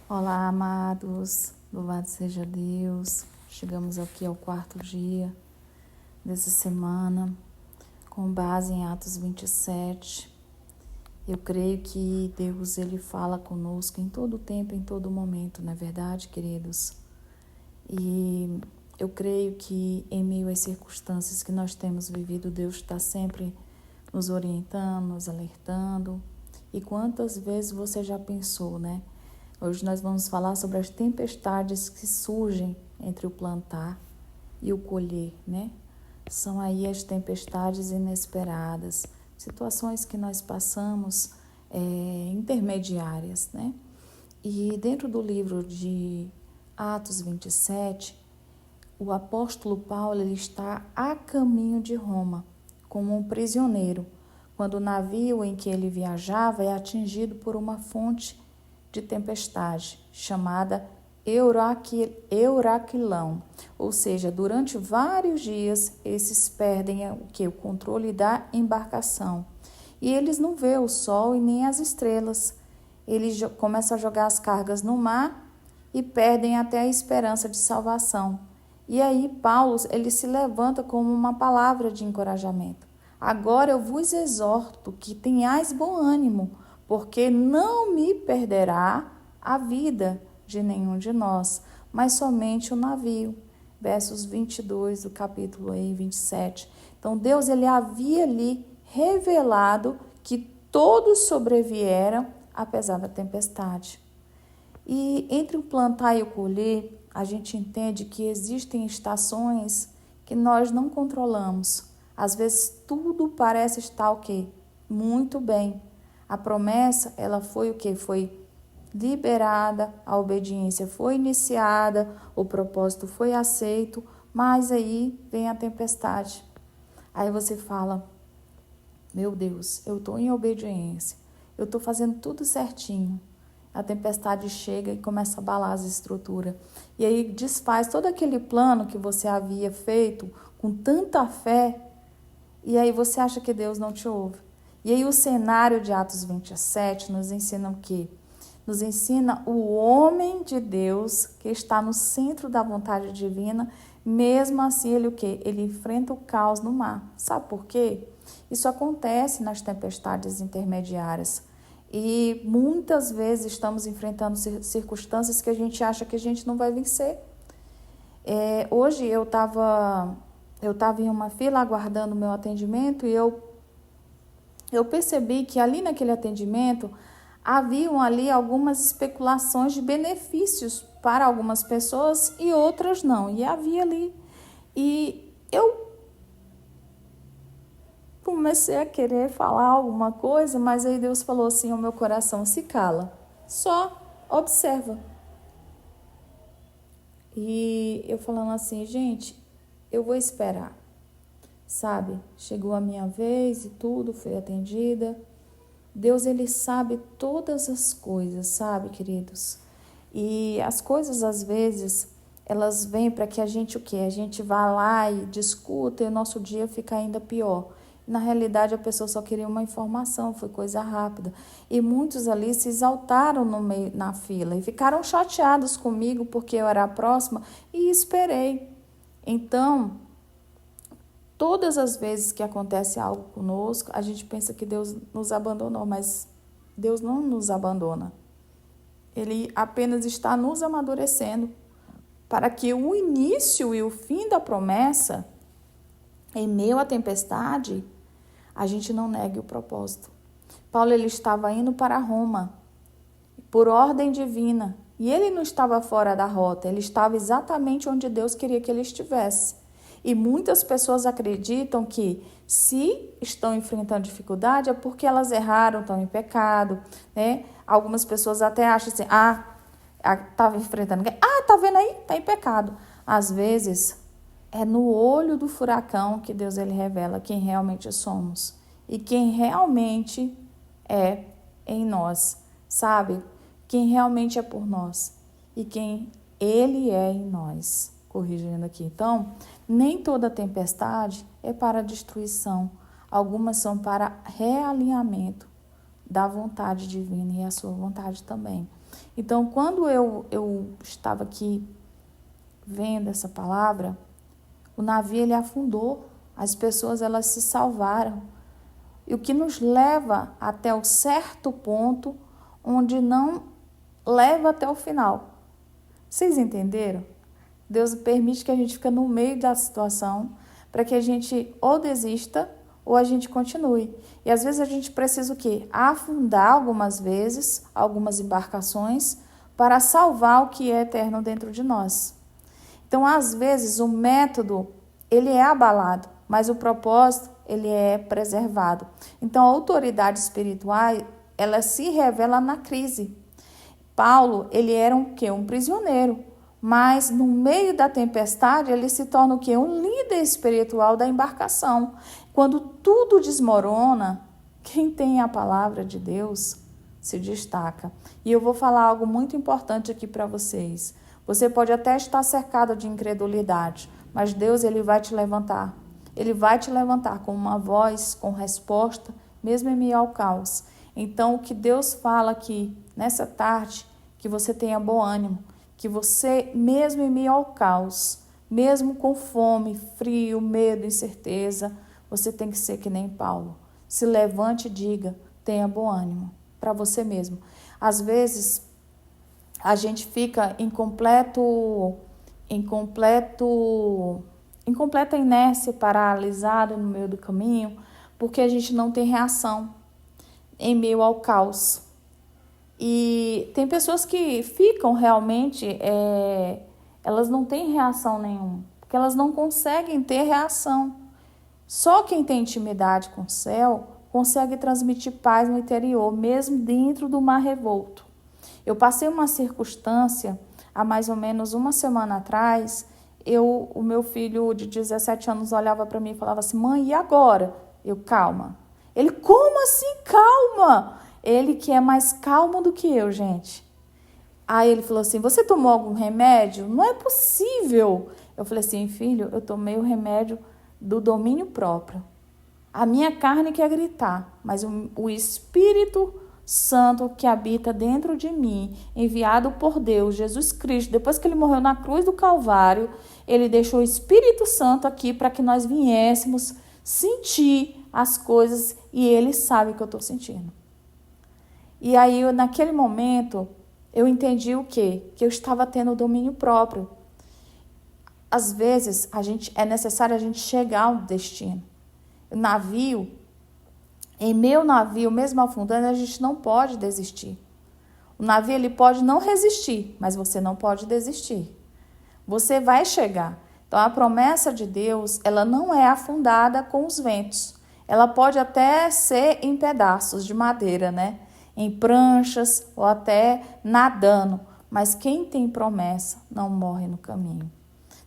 Olá, amados, louvado seja Deus. Chegamos aqui ao quarto dia dessa semana, com base em Atos 27. Eu creio que Deus, Ele fala conosco em todo tempo, em todo momento, não é verdade, queridos? E eu creio que em meio às circunstâncias que nós temos vivido, Deus está sempre nos orientando, nos alertando. E quantas vezes você já pensou, né? Hoje nós vamos falar sobre as tempestades que surgem entre o plantar e o colher, né? São aí as tempestades inesperadas, situações que nós passamos intermediárias, né? E dentro do livro de Atos 27, o apóstolo Paulo ele está a caminho de Roma, como um prisioneiro, quando o navio em que ele viajava é atingido por uma fonte de tempestade, chamada Euraquilão. Ou seja, durante vários dias, esses perdem o controle da embarcação. E eles não vêem o sol e nem as estrelas. Eles começam a jogar as cargas no mar e perdem até a esperança de salvação. E aí Paulo ele se levanta como uma palavra de encorajamento. Agora eu vos exorto que tenhais bom ânimo, porque não me perderá a vida de nenhum de nós, mas somente o navio. Versos 22 do capítulo 27. Então Deus ele havia lhe revelado que todos sobrevieram apesar da tempestade. E entre o plantar e o colher, a gente entende que existem estações que nós não controlamos. Às vezes tudo parece estar o quê? Muito bem. A promessa, ela foi o quê? Foi liberada, a obediência foi iniciada, o propósito foi aceito, mas aí vem a tempestade. Aí você fala, meu Deus, eu estou em obediência, eu estou fazendo tudo certinho. A tempestade chega e começa a abalar as estruturas. E aí desfaz todo aquele plano que você havia feito com tanta fé. E aí você acha que Deus não te ouve. E aí o cenário de Atos 27 nos ensina o quê? Nos ensina o homem de Deus que está no centro da vontade divina. Mesmo assim, ele o quê? Ele enfrenta o caos no mar. Sabe por quê? Isso acontece nas tempestades intermediárias. E muitas vezes estamos enfrentando circunstâncias que a gente acha que a gente não vai vencer. Hoje eu estava em uma fila aguardando o meu atendimento e eu percebi que ali naquele atendimento haviam ali algumas especulações de benefícios para algumas pessoas e outras não. E havia ali. E eu comecei a querer falar alguma coisa, mas aí Deus falou assim ao meu coração, se cala, só observa. E eu falando assim, gente, eu vou esperar, sabe? Chegou a minha vez e tudo, fui atendida. Deus, ele sabe todas as coisas, sabe, queridos? E as coisas, às vezes, elas vêm para que a gente o quê? A gente vá lá e discuta e o nosso dia fica ainda pior. Na realidade, a pessoa só queria uma informação, foi coisa rápida. E muitos ali se exaltaram no meio, na fila e ficaram chateados comigo porque eu era a próxima e esperei. Então, todas as vezes que acontece algo conosco, a gente pensa que Deus nos abandonou, mas Deus não nos abandona. Ele apenas está nos amadurecendo para que o início e o fim da promessa, em meio à tempestade, a gente não negue o propósito. Paulo ele estava indo para Roma por ordem divina e ele não estava fora da rota, ele estava exatamente onde Deus queria que ele estivesse. E muitas pessoas acreditam que se estão enfrentando dificuldade é porque elas erraram, estão em pecado, né? Algumas pessoas até acham assim, estava enfrentando, tá vendo aí? Está em pecado. Às vezes é no olho do furacão que Deus ele revela quem realmente somos e quem realmente é em nós, sabe? Quem realmente é por nós e quem ele é em nós. Corrigindo aqui. Então, nem toda tempestade é para destruição. Algumas são para realinhamento da vontade divina e a sua vontade também. Então, quando eu estava aqui vendo essa palavra, o navio ele afundou, as pessoas elas se salvaram. E o que nos leva até o certo ponto, onde não leva até o final. Vocês entenderam? Deus permite que a gente fique no meio da situação para que a gente ou desista ou a gente continue. E às vezes a gente precisa o quê? Afundar algumas vezes, algumas embarcações, para salvar o que é eterno dentro de nós. Então, às vezes, o método, ele é abalado, mas o propósito, ele é preservado. Então, a autoridade espiritual, ela se revela na crise. Paulo, ele era um quê? Um prisioneiro. Mas no meio da tempestade, ele se torna o quê? Um líder espiritual da embarcação. Quando tudo desmorona, quem tem a palavra de Deus se destaca. E eu vou falar algo muito importante aqui para vocês. Você pode até estar cercado de incredulidade, mas Deus ele vai te levantar. Ele vai te levantar com uma voz, com resposta, mesmo em meio ao caos. Então, o que Deus fala aqui nessa tarde, que você tenha bom ânimo, que você, mesmo em meio ao caos, mesmo com fome, frio, medo, incerteza, você tem que ser que nem Paulo. Se levante e diga, tenha bom ânimo para você mesmo. Às vezes, a gente fica em completa inércia, paralisado no meio do caminho, porque a gente não tem reação em meio ao caos. E tem pessoas que ficam realmente, elas não têm reação nenhuma, porque elas não conseguem ter reação. Só quem tem intimidade com o céu consegue transmitir paz no interior, mesmo dentro do mar revolto. Eu passei uma circunstância, há mais ou menos uma semana atrás, o meu filho de 17 anos olhava para mim e falava assim, mãe, e agora? Eu, calma. Ele, como assim, calma? Ele que é mais calmo do que eu, gente. Aí ele falou assim, você tomou algum remédio? Não é possível. Eu falei assim, filho, eu tomei o remédio do domínio próprio. A minha carne quer gritar, mas o Espírito Santo que habita dentro de mim, enviado por Deus, Jesus Cristo, depois que ele morreu na cruz do Calvário, ele deixou o Espírito Santo aqui para que nós viéssemos sentir as coisas e ele sabe o que eu estou sentindo. E aí, naquele momento, eu entendi o quê? Que eu estava tendo domínio próprio. Às vezes, é necessário a gente chegar ao destino. O navio, em meu navio, mesmo afundando, a gente não pode desistir. O navio ele pode não resistir, mas você não pode desistir. Você vai chegar. Então, a promessa de Deus, ela não é afundada com os ventos. Ela pode até ser em pedaços de madeira, né? Em pranchas ou até nadando. Mas quem tem promessa não morre no caminho.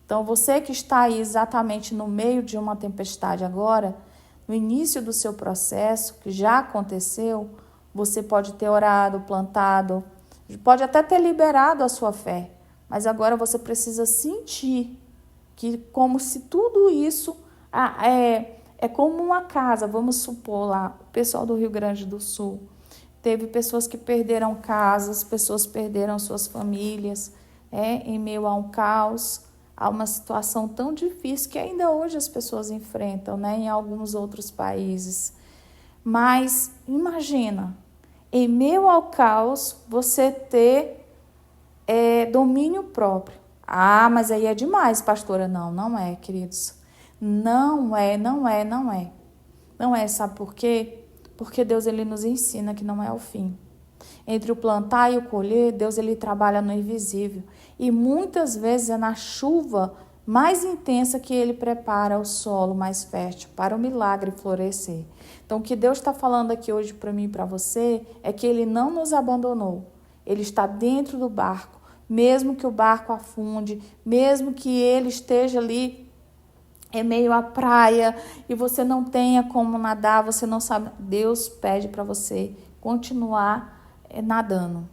Então, você que está aí exatamente no meio de uma tempestade agora, no início do seu processo, que já aconteceu, você pode ter orado, plantado, pode até ter liberado a sua fé, mas agora você precisa sentir que como se tudo isso é como uma casa, vamos supor lá, o pessoal do Rio Grande do Sul, teve pessoas que perderam casas, pessoas perderam suas famílias, em meio a um caos, a uma situação tão difícil que ainda hoje as pessoas enfrentam, né, em alguns outros países. Mas imagina, em meio ao caos, você ter domínio próprio. Ah, mas aí é demais, pastora. Não, não é, queridos. Não é. Não é, sabe por quê? Porque Deus ele nos ensina que não é o fim. Entre o plantar e o colher, Deus ele trabalha no invisível. E muitas vezes é na chuva mais intensa que ele prepara o solo mais fértil para o milagre florescer. Então, o que Deus está falando aqui hoje para mim e para você é que ele não nos abandonou. Ele está dentro do barco, mesmo que o barco afunde, mesmo que ele esteja ali em meio à praia e você não tenha como nadar, você não sabe. Deus pede para você continuar nadando,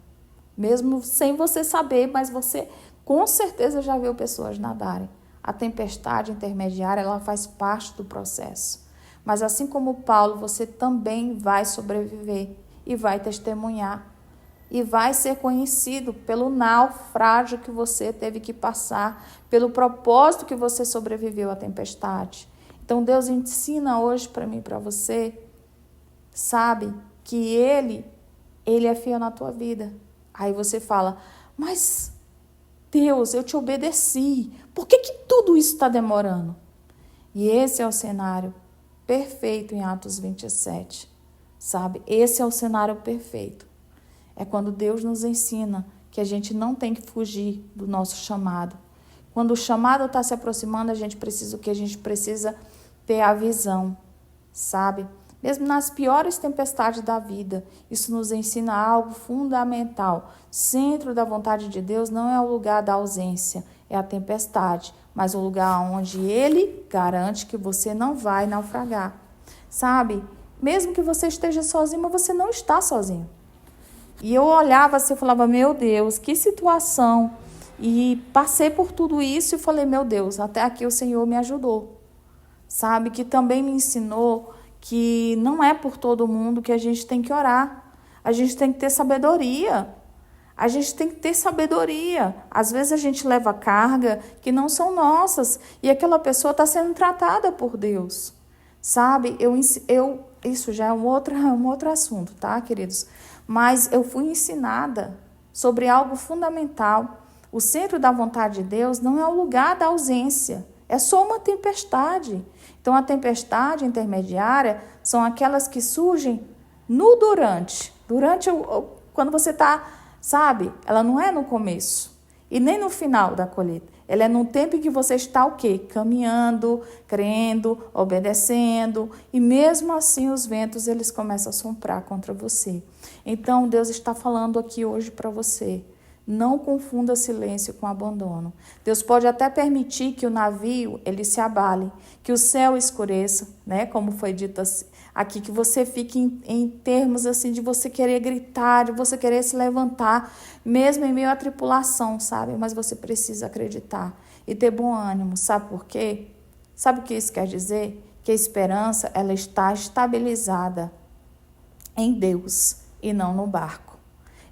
mesmo sem você saber, mas você com certeza já viu pessoas nadarem. A tempestade intermediária, ela faz parte do processo. Mas assim como Paulo, você também vai sobreviver e vai testemunhar e vai ser conhecido pelo naufrágio que você teve que passar, pelo propósito que você sobreviveu à tempestade. Então Deus ensina hoje para mim e para você, sabe, que Ele é fiel na tua vida. Aí você fala, mas Deus, eu te obedeci, por que tudo isso está demorando? E esse é o cenário perfeito em Atos 27, sabe? Esse é o cenário perfeito. É quando Deus nos ensina que a gente não tem que fugir do nosso chamado. Quando o chamado está se aproximando, a gente precisa ter a visão, sabe? Mesmo nas piores tempestades da vida, isso nos ensina algo fundamental. Centro da vontade de Deus não é o lugar da ausência, é a tempestade, mas o lugar onde Ele garante que você não vai naufragar. Sabe? Mesmo que você esteja sozinho, mas você não está sozinho. E eu olhava assim e falava, meu Deus, que situação. E passei por tudo isso e falei, meu Deus, até aqui o Senhor me ajudou. Sabe? Que também me ensinou que não é por todo mundo que a gente tem que orar. A gente tem que ter sabedoria. A gente tem que ter sabedoria. Às vezes a gente leva carga que não são nossas e aquela pessoa está sendo tratada por Deus. Sabe? Isso já é um outro assunto, tá, queridos? Mas eu fui ensinada sobre algo fundamental. O centro da vontade de Deus não é o lugar da ausência. É só uma tempestade. Então, a tempestade intermediária são aquelas que surgem no durante. Quando você está, sabe? Ela não é no começo e nem no final da colheita. Ela é no tempo em que você está o quê? Caminhando, crendo, obedecendo. E mesmo assim os ventos eles começam a soprar contra você. Então, Deus está falando aqui hoje para você. Não confunda silêncio com abandono. Deus pode até permitir que o navio ele se abale, que o céu escureça, né? Como foi dito aqui, que você fique em termos assim de você querer gritar, de você querer se levantar, mesmo em meio à tripulação, sabe? Mas você precisa acreditar e ter bom ânimo, sabe por quê? Sabe o que isso quer dizer? Que a esperança ela está estabilizada em Deus e não no barco.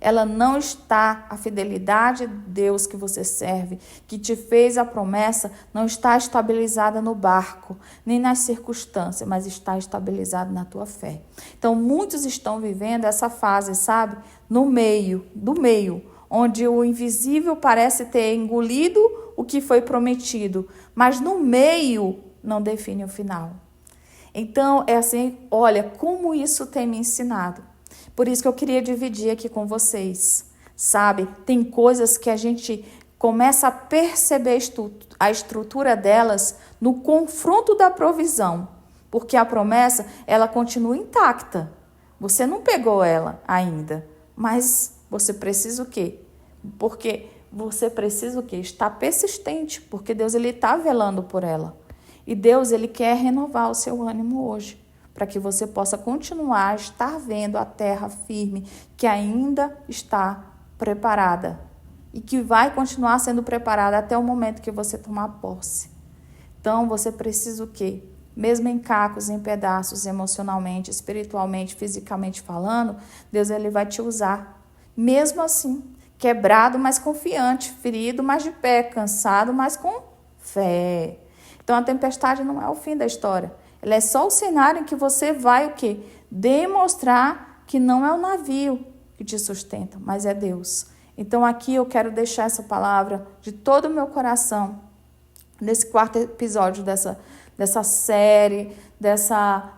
Ela não está, a fidelidade de Deus que você serve, que te fez a promessa, não está estabilizada no barco, nem nas circunstâncias, mas está estabilizada na tua fé. Então, muitos estão vivendo essa fase, sabe? Do meio, onde o invisível parece ter engolido o que foi prometido, mas no meio não define o final. Então, é assim, olha, como isso tem me ensinado. Por isso que eu queria dividir aqui com vocês, sabe? Tem coisas que a gente começa a perceber a estrutura delas no confronto da provisão, porque a promessa, ela continua intacta. Você não pegou ela ainda, mas você precisa o quê? Porque você precisa o quê? Estar persistente, porque Deus ele está velando por ela. E Deus ele quer renovar o seu ânimo hoje, para que você possa continuar a estar vendo a terra firme, que ainda está preparada e que vai continuar sendo preparada até o momento que você tomar posse. Então, você precisa o quê? Mesmo em cacos, em pedaços, emocionalmente, espiritualmente, fisicamente falando, Deus ele vai te usar. Mesmo assim, quebrado, mas confiante, ferido, mas de pé, cansado, mas com fé. Então, a tempestade não é o fim da história. Ela é só o cenário em que você vai o quê? Demonstrar que não é o navio que te sustenta, mas é Deus. Então aqui eu quero deixar essa palavra de todo o meu coração, nesse quarto episódio dessa série,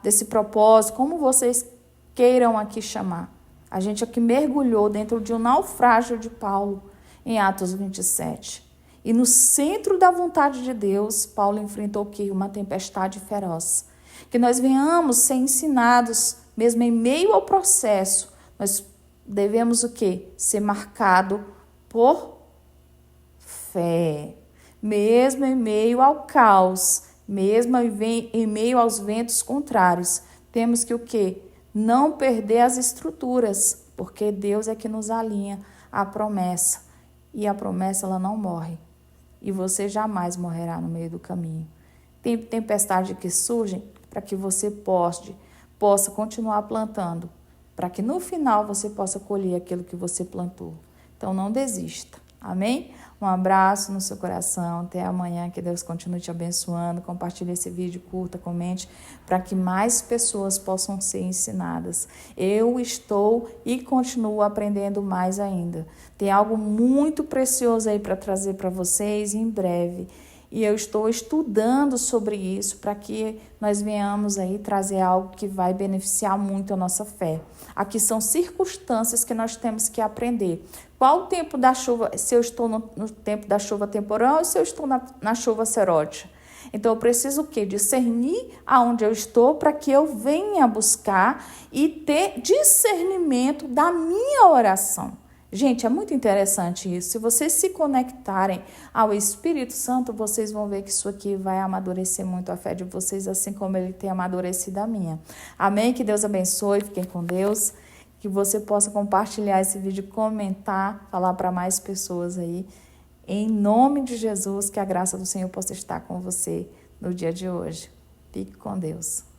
desse propósito, como vocês queiram aqui chamar. A gente aqui mergulhou dentro de um naufrágio de Paulo em Atos 27. E no centro da vontade de Deus, Paulo enfrentou o quê? Uma tempestade feroz. Que nós venhamos ser ensinados, mesmo em meio ao processo, nós devemos o quê? Ser marcado por fé. Mesmo em meio ao caos, mesmo em meio aos ventos contrários, temos que o quê? Não perder as estruturas, porque Deus é que nos alinha à promessa. E a promessa ela não morre. E você jamais morrerá no meio do caminho. Tem tempestade que surgem para que você possa continuar plantando para que no final você possa colher aquilo que você plantou. Então, não desista. Amém? Um abraço no seu coração. Até amanhã. Que Deus continue te abençoando. Compartilhe esse vídeo, curta, comente, para que mais pessoas possam ser ensinadas. Eu estou e continuo aprendendo mais ainda. Tem algo muito precioso aí para trazer para vocês em breve. E eu estou estudando sobre isso para que nós venhamos aí trazer algo que vai beneficiar muito a nossa fé. Aqui são circunstâncias que nós temos que aprender. Qual o tempo da chuva, se eu estou no tempo da chuva temporal ou se eu estou na chuva serótica? Então, eu preciso o quê? Discernir aonde eu estou para que eu venha buscar e ter discernimento da minha oração. Gente, é muito interessante isso. Se vocês se conectarem ao Espírito Santo, vocês vão ver que isso aqui vai amadurecer muito a fé de vocês, assim como ele tem amadurecido a minha. Amém? Que Deus abençoe, fiquem com Deus. Que você possa compartilhar esse vídeo, comentar, falar para mais pessoas aí. Em nome de Jesus, que a graça do Senhor possa estar com você no dia de hoje. Fique com Deus.